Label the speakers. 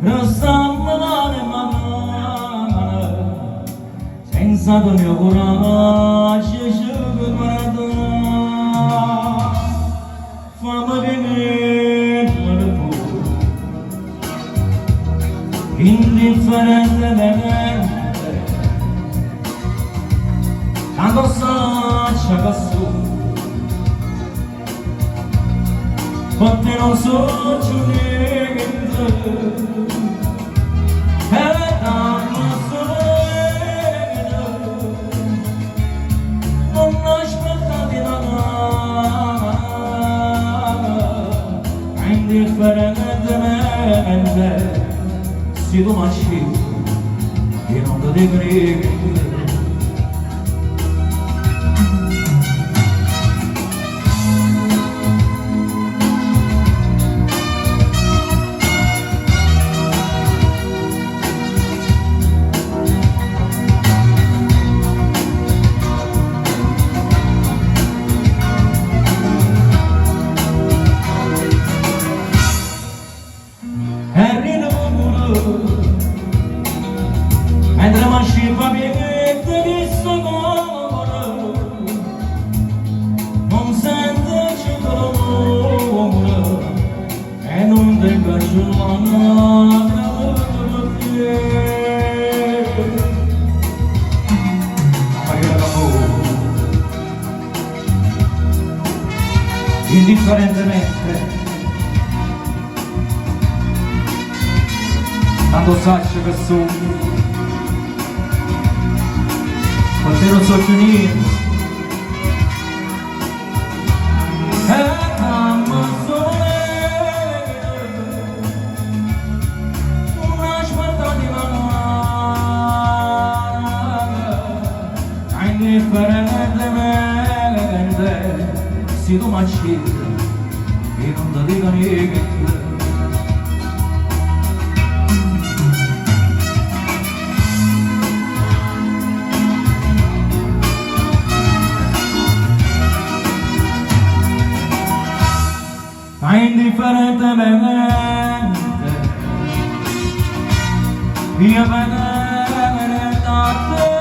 Speaker 1: Rastlanmalar bana senza del mio coraggio guarda fammi venire indifferentemente tanto saccia che su perché non so più niente e tanto solo non aspetta di nada indifferentemente se tu nasci e non ti devi mentre mi scipa pieghetto che sto cuore non sento più dolore e non tengo più la mano per te indifferentemente tanto saccio che sono perché non so più niente e mamma sole una scelta di mamma indifferentemente se tu mi scegli e non ti dico niente indifferentemente io vedere da te